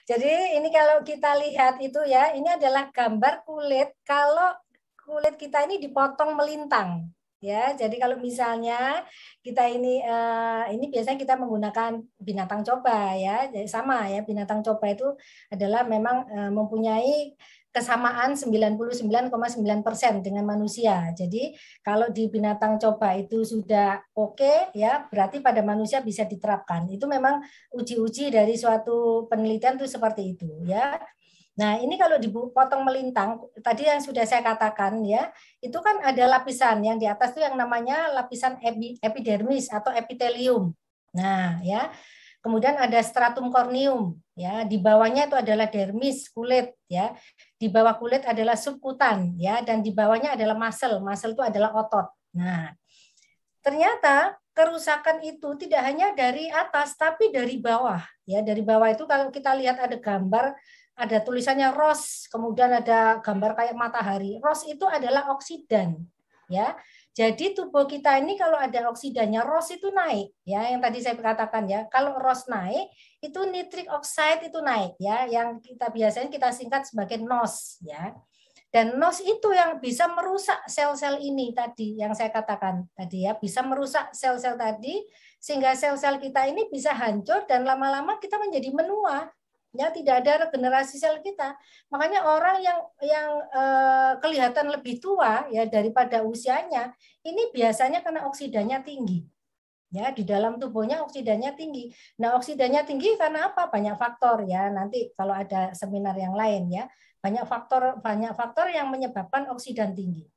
Jadi ini kalau kita lihat itu ya, ini adalah gambar kulit kalau kulit kita ini dipotong melintang. Ya, jadi kalau misalnya kita ini biasanya kita menggunakan binatang coba ya, jadi sama ya, binatang coba itu adalah memang mempunyai kesamaan 99,9% dengan manusia. Jadi kalau di binatang coba itu sudah oke ya, berarti pada manusia bisa diterapkan. Itu memang uji-uji dari suatu penelitian itu seperti itu ya. Nah, ini kalau dipotong melintang, tadi yang sudah saya katakan ya, itu kan ada lapisan yang di atas itu yang namanya lapisan epidermis atau epitelium. Nah, ya. Kemudian ada stratum corneum, ya. Di bawahnya itu adalah dermis, kulit, ya. Di bawah kulit adalah subkutan, ya, dan di bawahnya adalah muscle. Muscle itu adalah otot. Nah, ternyata kerusakan itu tidak hanya dari atas tapi dari bawah, ya. Dari bawah itu kalau kita lihat ada gambar, ada tulisannya ROS, kemudian ada gambar kayak matahari. ROS itu adalah oksidan, ya. Jadi tubuh kita ini kalau ada oksidannya, ROS itu naik, ya. Yang tadi saya katakan ya, kalau ROS naik, itu nitric oxide itu naik, ya. Yang kita biasanya kita singkat sebagai NOS, ya. Dan NOS itu yang bisa merusak sel-sel ini tadi, yang saya katakan tadi ya, bisa merusak sel-sel tadi, sehingga sel-sel kita ini bisa hancur dan lama-lama kita menjadi menua. Ya, tidak ada regenerasi sel kita. Makanya orang yang kelihatan lebih tua ya daripada usianya, ini biasanya karena oksidannya tinggi. Ya, di dalam tubuhnya oksidannya tinggi. Nah, oksidannya tinggi karena apa? Banyak faktor ya. Nanti kalau ada seminar yang lain ya, banyak faktor yang menyebabkan oksidan tinggi.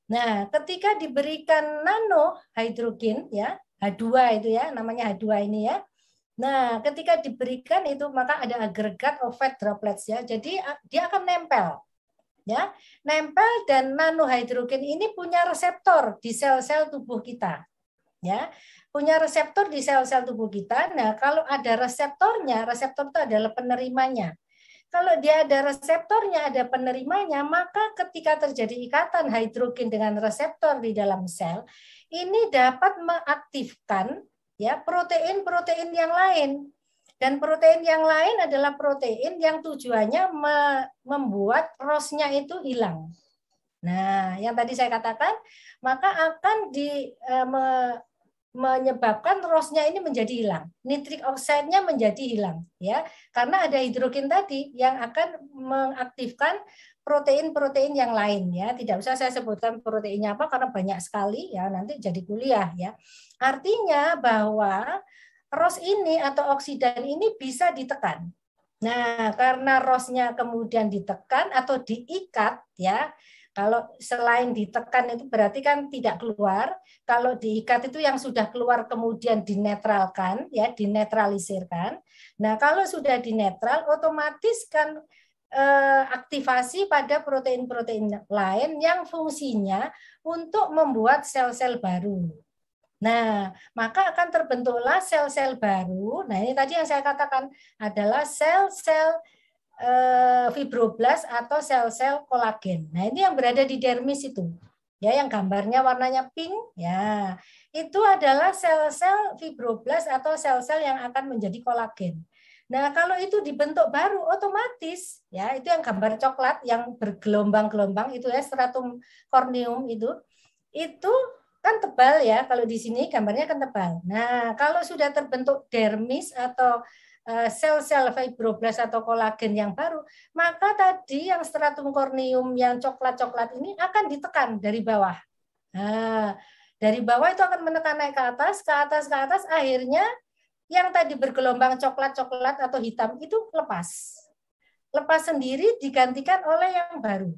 Nah, ketika diberikan nano hidrogen ya, H2 itu ya, namanya H2 ini ya. Nah, ketika diberikan itu maka ada agregat of fat droplets ya. Jadi dia akan nempel. Ya, nempel dan nanohidrogen ini punya reseptor di sel-sel tubuh kita. Ya, punya reseptor di sel-sel tubuh kita. Nah, kalau ada reseptornya, reseptor itu adalah penerimanya. Kalau dia ada reseptornya, ada penerimanya, maka ketika terjadi ikatan hidrogen dengan reseptor di dalam sel, ini dapat mengaktifkan ya protein-protein yang lain. Dan protein yang lain adalah protein yang tujuannya membuat ROS-nya itu hilang. Nah, yang tadi saya katakan, maka akan menyebabkan ROS-nya ini menjadi hilang, nitric oxide-nya menjadi hilang, ya, karena ada hidrogen tadi yang akan mengaktifkan protein-protein yang lain, ya. Tidak usah saya sebutkan proteinnya apa karena banyak sekali, ya. Nanti jadi kuliah, ya. Artinya bahwa ROS ini atau oksidan ini bisa ditekan. Nah, karena ROS-nya kemudian ditekan atau diikat, ya. Kalau selain ditekan itu berarti kan tidak keluar. Kalau diikat itu yang sudah keluar kemudian dinetralkan, ya, dinetralisirkan. Nah, kalau sudah dinetral, otomatis kan aktivasi pada protein-protein lain yang fungsinya untuk membuat sel-sel baru. Nah, maka akan terbentuklah sel-sel baru. Nah, ini tadi yang saya katakan adalah sel-sel fibroblast atau sel-sel kolagen. Nah, ini yang berada di dermis itu. Ya, yang gambarnya warnanya pink, ya. Itu adalah sel-sel fibroblast atau sel-sel yang akan menjadi kolagen. Nah, kalau itu dibentuk baru otomatis ya, itu yang gambar coklat yang bergelombang-gelombang itu ya, stratum corneum itu kan tebal ya, kalau di sini gambarnya kan tebal. Nah, kalau sudah terbentuk dermis atau sel-sel fibroblast atau kolagen yang baru, maka tadi yang stratum corneum yang coklat-coklat ini akan ditekan dari bawah. Nah, dari bawah itu akan menekan naik ke atas, ke atas, ke atas, akhirnya yang tadi bergelombang coklat-coklat atau hitam itu lepas. Lepas sendiri digantikan oleh yang baru.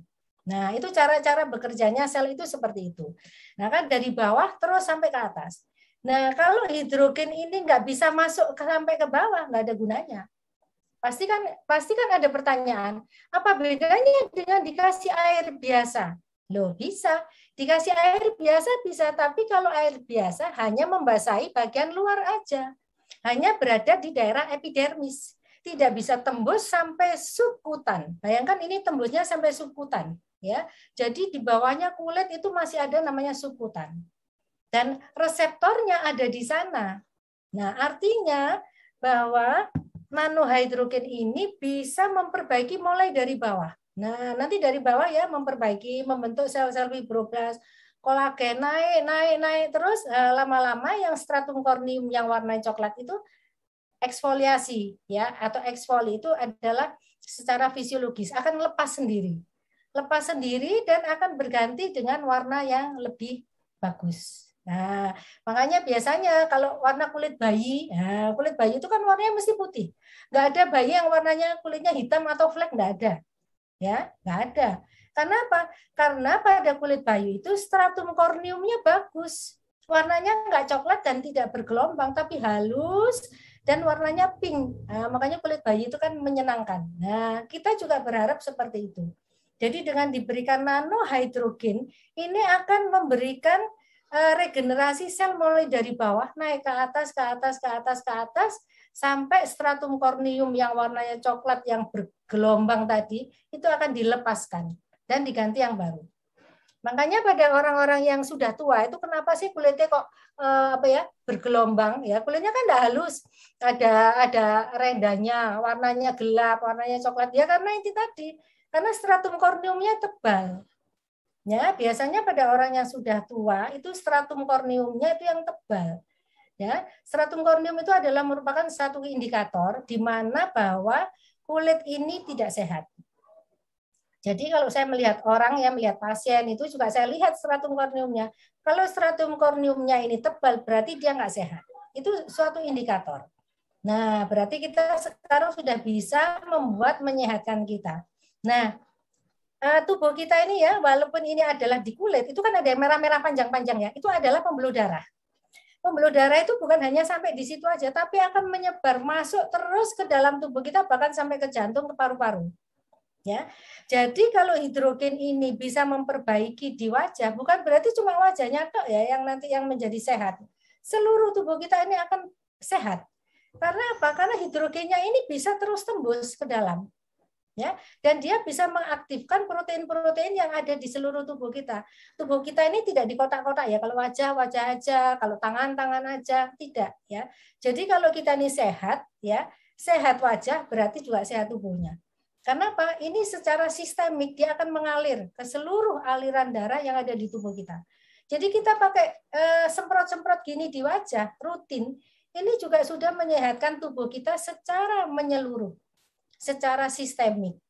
Nah, itu cara-cara bekerjanya sel itu seperti itu. Nah, kan dari bawah terus sampai ke atas. Nah, kalau hidrogen ini nggak bisa masuk sampai ke bawah, nggak ada gunanya. Pasti kan ada pertanyaan, apa bedanya dengan dikasih air biasa? Loh, bisa. Dikasih air biasa bisa, tapi kalau air biasa hanya membasahi bagian luar aja. Hanya berada di daerah epidermis. Tidak bisa tembus sampai subkutan. Bayangkan ini tembusnya sampai subkutan. Ya, jadi di bawahnya kulit itu masih ada namanya subkutan. Dan reseptornya ada di sana. Nah, artinya bahwa nanohidrogen ini bisa memperbaiki mulai dari bawah. Nah, nanti dari bawah ya memperbaiki, membentuk sel-sel fibroblast, kolagen naik terus lama-lama yang stratum corneum yang warna coklat itu eksfoliasi ya, atau eksfoli itu adalah secara fisiologis akan lepas sendiri dan akan berganti dengan warna yang lebih bagus. Nah, makanya biasanya kalau warna kulit bayi itu kan warnanya mesti putih. Nggak ada bayi yang warnanya kulitnya hitam atau flek, nggak ada. Ya, nggak ada. Karena apa? Karena pada kulit bayi itu stratum corneumnya bagus. Warnanya nggak coklat dan tidak bergelombang, tapi halus dan warnanya pink. Nah, makanya kulit bayi itu kan menyenangkan. Nah, kita juga berharap seperti itu. Jadi dengan diberikan nanohidrogen, ini akan memberikan regenerasi sel mulai dari bawah, naik ke atas, ke atas, ke atas, ke atas, sampai stratum corneum yang warnanya coklat yang bergelombang tadi, itu akan dilepaskan dan diganti yang baru. Makanya pada orang-orang yang sudah tua itu kenapa sih kulitnya kok bergelombang ya, kulitnya kan enggak halus, ada rendahnya, warnanya gelap, warnanya coklat ya, karena itu tadi, karena stratum corneumnya tebal. Ya, biasanya pada orang yang sudah tua itu stratum corneumnya itu yang tebal. Ya, stratum corneum itu adalah merupakan satu indikator di mana bahwa kulit ini tidak sehat. Jadi kalau saya melihat orang yang melihat pasien itu juga saya lihat stratum corneumnya. Kalau stratum corneumnya ini tebal berarti dia nggak sehat. Itu suatu indikator. Nah, berarti kita sekarang sudah bisa membuat menyehatkan kita. Nah, tubuh kita ini ya, walaupun ini adalah di kulit, itu kan ada yang merah-merah panjang-panjang ya, itu adalah pembuluh darah. Pembuluh darah itu bukan hanya sampai di situ aja, tapi akan menyebar masuk terus ke dalam tubuh kita, bahkan sampai ke jantung, ke paru-paru. Ya, jadi kalau hidrogen ini bisa memperbaiki di wajah, bukan berarti cuma wajahnya tok ya yang nanti yang menjadi sehat. Seluruh tubuh kita ini akan sehat. Karena apa? Karena hidrogennya ini bisa terus tembus ke dalam. Ya, dan dia bisa mengaktifkan protein-protein yang ada di seluruh tubuh kita. Tubuh kita ini tidak di kotak-kotak ya, kalau wajah aja, kalau tangan aja, tidak ya. Jadi kalau kita ini sehat ya, sehat wajah berarti juga sehat tubuhnya. Karena apa? Ini secara sistemik dia akan mengalir ke seluruh aliran darah yang ada di tubuh kita. Jadi kita pakai semprot-semprot gini di wajah rutin, ini juga sudah menyehatkan tubuh kita secara menyeluruh, secara sistemik.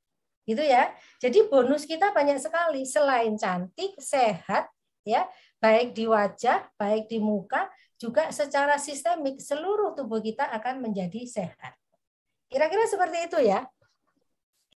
Gitu ya. Jadi bonus kita banyak sekali, selain cantik, sehat ya, baik di wajah, baik di muka, juga secara sistemik seluruh tubuh kita akan menjadi sehat. Kira-kira seperti itu ya.